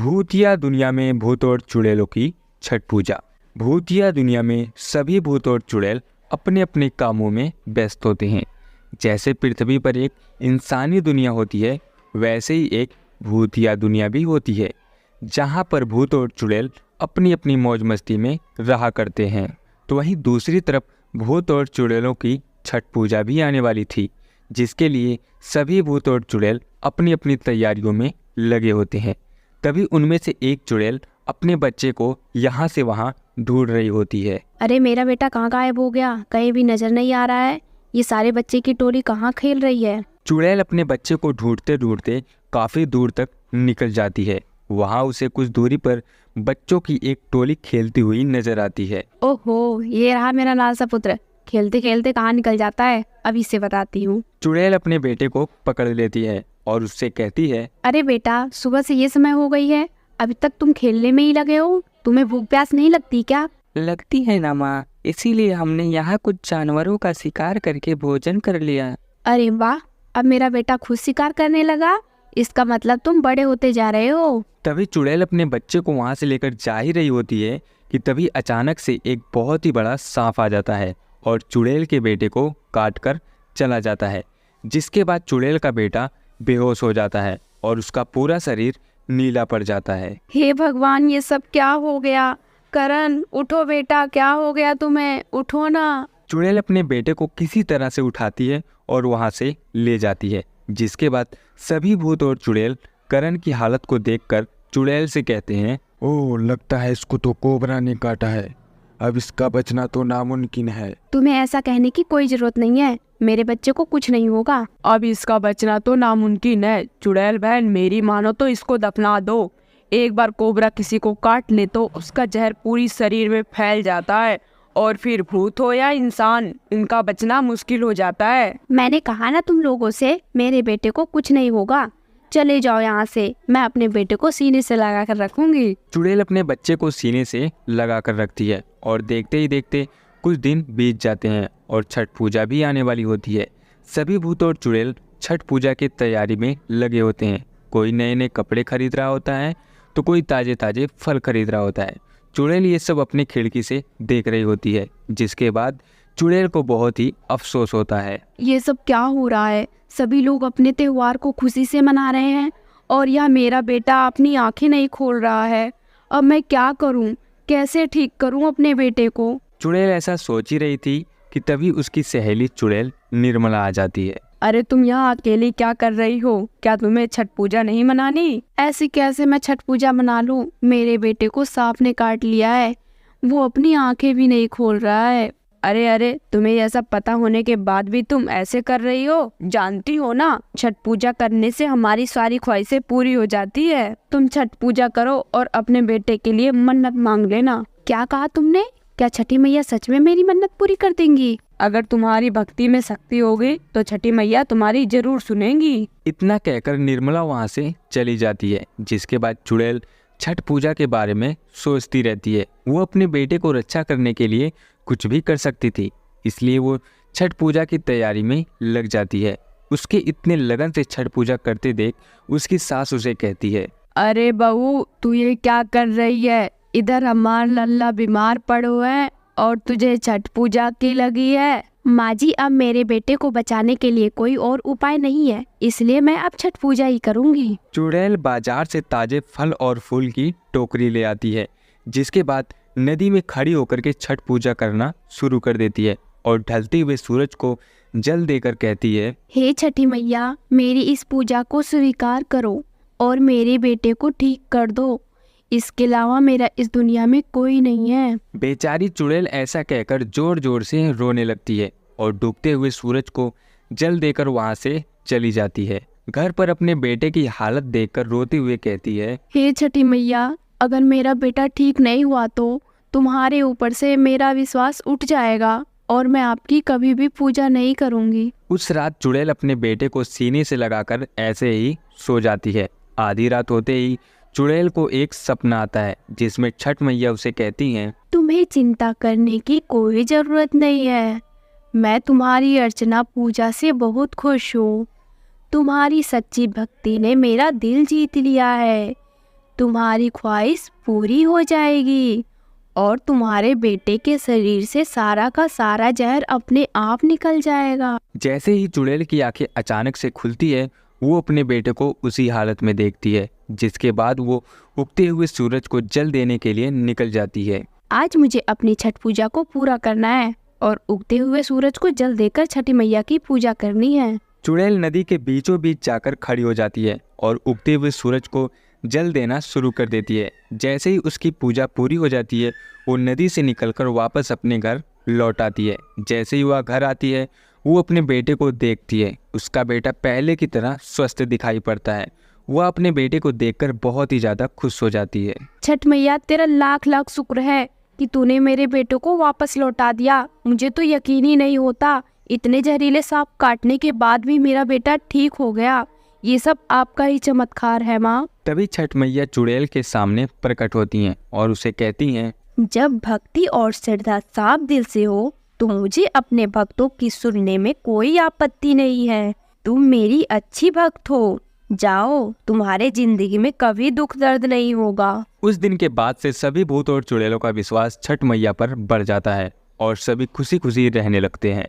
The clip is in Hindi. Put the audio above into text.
भूतिया दुनिया में भूत और चुड़ैलों की छठ पूजा। भूतिया दुनिया में सभी भूत और चुड़ैल अपने अपने कामों में व्यस्त होते हैं। जैसे पृथ्वी पर एक इंसानी दुनिया होती है, वैसे ही एक भूतिया दुनिया भी होती है, जहाँ पर भूत और चुड़ैल अपनी अपनी मौज मस्ती में रहा करते हैं। तो वहीं दूसरी तरफ भूत और चुड़ैलों की छठ पूजा भी आने वाली थी, जिसके लिए सभी भूत और चुड़ैल अपनी अपनी तैयारियों में लगे होते हैं। तभी उनमें से एक चुड़ैल अपने बच्चे को यहाँ से वहाँ ढूंढ रही होती है। अरे मेरा बेटा कहाँ गायब हो गया, कहीं भी नजर नहीं आ रहा है। ये सारे बच्चे की टोली कहाँ खेल रही है। चुड़ैल अपने बच्चे को ढूंढते ढूंढते काफी दूर तक निकल जाती है। वहाँ उसे कुछ दूरी पर बच्चों की एक टोली खेलती हुई नजर आती है। ओहो, ये रहा मेरा लाल पुत्र, खेलते खेलते कहाँ निकल जाता है, अब इससे बताती हूँ। चुड़ैल अपने बेटे को पकड़ लेती है और उससे कहती है, अरे बेटा, सुबह से ये समय हो गई है, अभी तक तुम खेलने में ही लगे हो। तुम्हें भूख प्यास नहीं लगती क्या? लगती है ना माँ, इसीलिए हमने यहाँ कुछ जानवरों का शिकार करके भोजन कर लिया। अरे वाह, अब मेरा बेटा खुद शिकार करने लगा। इसका मतलब तुम बड़े होते जा रहे हो। तभी चुड़ैल अपने बच्चे को वहाँ से लेकर जा ही रही होती है कि तभी अचानक से एक बहुत ही बड़ा सांप आ जाता है और चुड़ैल के बेटे को काट कर चला जाता है। जिसके बाद चुड़ैल का बेटा बेहोश हो जाता है और उसका पूरा शरीर नीला पड़ जाता है। हे भगवान, ये सब क्या हो गया? करण, उठो बेटा, क्या हो गया तुम्हें? उठो ना। चुड़ैल अपने बेटे को किसी तरह से उठाती है और वहाँ से ले जाती है। जिसके बाद सभी भूत और चुड़ैल करण की हालत को देखकर चुड़ैल से कहते हैं, ओह, लगता है इसको तो कोबरा ने काटा है, अब इसका बचना तो नामुमकिन है। तुम्हें ऐसा कहने की कोई जरूरत नहीं है, मेरे बच्चे को कुछ नहीं होगा। अब इसका बचना तो नामुमकिन है। चुड़ैल बहन, मेरी मानो तो इसको दफना दो। एक बार कोबरा किसी को काट ले तो उसका जहर पूरी शरीर में फैल जाता है और फिर भूत हो या इंसान, इनका बचना मुश्किल हो जाता है। मैंने कहा ना तुम लोगों से, मेरे बेटे को कुछ नहीं होगा। चले जाओ यहाँ से, मैं अपने बेटे को सीने से लगा कर रखूंगी। चुड़ैल अपने बच्चे को सीने से लगा कर रखती है और देखते ही देखते कुछ दिन बीत जाते हैं और छठ पूजा भी आने वाली होती है। सभी भूत और चुड़ैल छठ पूजा की तैयारी में लगे होते हैं। कोई नए नए कपड़े खरीद रहा होता है तो कोई ताजे ताजे फल खरीद रहा होता है। चुड़ैल ये सब अपनी खिड़की से देख रही होती है, जिसके बाद चुड़ैल को बहुत ही अफसोस होता है। ये सब क्या हो रहा है? सभी लोग अपने त्योहार को खुशी से मना रहे हैं और यह मेरा बेटा अपनी आंखें नहीं खोल रहा है। अब मैं क्या करूं? कैसे ठीक करूं अपने बेटे को? चुड़ैल ऐसा सोच ही रही थी कि तभी उसकी सहेली चुड़ैल निर्मला आ जाती है। अरे तुम यहाँ अकेली क्या कर रही हो? क्या तुम्हें छठ पूजा नहीं मनानी? ऐसे कैसे मैं छठ पूजा मना लूं? मेरे बेटे को सांप ने काट लिया है, वो अपनी आंखें भी नहीं खोल रहा है। अरे, तुम्हें यह सब पता होने के बाद भी तुम ऐसे कर रही हो? जानती हो ना, छठ पूजा करने से हमारी सारी ख्वाहिशें पूरी हो जाती है। तुम छठ पूजा करो और अपने बेटे के लिए मन्नत मांग लेना। क्या कहा तुमने? क्या छठी मैया सच में मेरी मन्नत पूरी कर देंगी? अगर तुम्हारी भक्ति में शक्ति होगी तो छठी मैया तुम्हारी जरूर सुनेंगी। इतना कहकर निर्मला वहाँ से चली जाती है। जिसके बाद चुड़ैल छठ पूजा के बारे में सोचती रहती है। वो अपने बेटे को रक्षा करने के लिए कुछ भी कर सकती थी, इसलिए वो छठ पूजा की तैयारी में लग जाती है। उसके इतने लगन से छठ पूजा करते देख उसकी सास उसे कहती है, अरे बहू, तू ये क्या कर रही है? इधर हमार लल्ला बीमार पड़ो है और तुझे छठ पूजा की लगी है। माँ जी, अब मेरे बेटे को बचाने के लिए कोई और उपाय नहीं है, इसलिए मैं अब छठ पूजा ही करूँगी। चुड़ैल बाजार से ताजे फल और फूल की टोकरी ले आती है। जिसके बाद नदी में खड़ी होकर के छठ पूजा करना शुरू कर देती है और ढलते हुए सूरज को जल देकर कहती है, हे छठी मैया, मेरी इस पूजा को स्वीकार करो और मेरे बेटे को ठीक कर दो। इसके अलावा मेरा इस दुनिया में कोई नहीं है। बेचारी चुड़ैल ऐसा कहकर जोर जोर से रोने लगती है और डूबते हुए सूरज को जल देकर वहाँ से चली जाती है। घर पर अपने बेटे की हालत देखकर रोते हुए कहती है, हे छठी मैया, अगर मेरा बेटा ठीक नहीं हुआ तो तुम्हारे ऊपर से मेरा विश्वास उठ जाएगा और मैं आपकी कभी भी पूजा नहीं करूँगी। उस रात चुड़ैल अपने बेटे को सीने से लगाकर ऐसे ही सो जाती है। आधी रात होते ही चुड़ैल को एक सपना आता है, जिसमें छठ मैया उसे कहती हैं, तुम्हें चिंता करने की कोई जरूरत नहीं है। मैं तुम्हारी अर्चना पूजा से बहुत खुश हूँ। तुम्हारी सच्ची भक्ति ने मेरा दिल जीत लिया है। तुम्हारी ख्वाहिश पूरी हो जाएगी और तुम्हारे बेटे के शरीर से सारा का सारा जहर अपने आप निकल जाएगा। जैसे ही चुड़ैल की आंखें अचानक से खुलती है, वो अपने बेटे को उसी हालत में देखती है, जिसके बाद वो उगते हुए सूरज को जल देने के लिए निकल जाती है। आज मुझे अपनी छठ पूजा को पूरा करना है और उगते हुए सूरज को जल देकर छठी मैया की पूजा करनी है। चुड़ैल नदी के बीचों बीच जाकर खड़ी हो जाती है और उगते हुए सूरज को जल देना शुरू कर देती है। जैसे ही उसकी पूजा पूरी हो जाती है, वो नदी से निकलकर वापस अपने घर लौट आती है। जैसे ही वह घर आती है, वो अपने बेटे को देखती है। उसका बेटा पहले की तरह स्वस्थ दिखाई पड़ता है। वह अपने बेटे को देखकर बहुत ही ज़्यादा खुश हो जाती है। छठ मैया तेरा लाख लाख शुक्र है कि तूने मेरे बेटे को वापस लौटा दिया। मुझे तो यकीन ही नहीं होता, इतने जहरीले सांप काटने के बाद भी मेरा बेटा ठीक हो गया। ये सब आपका ही चमत्कार है माँ। तभी छठ मैया चुड़ैल के सामने प्रकट होती हैं और उसे कहती हैं, जब भक्ति और श्रद्धा साफ दिल से हो तो मुझे अपने भक्तों की सुनने में कोई आपत्ति नहीं है। तुम मेरी अच्छी भक्त हो, जाओ, तुम्हारे जिंदगी में कभी दुख दर्द नहीं होगा। उस दिन के बाद से सभी भूत और चुड़ैलों का विश्वास छठ मैया पर बढ़ जाता है और सभी खुशी खुशी रहने लगते हैं।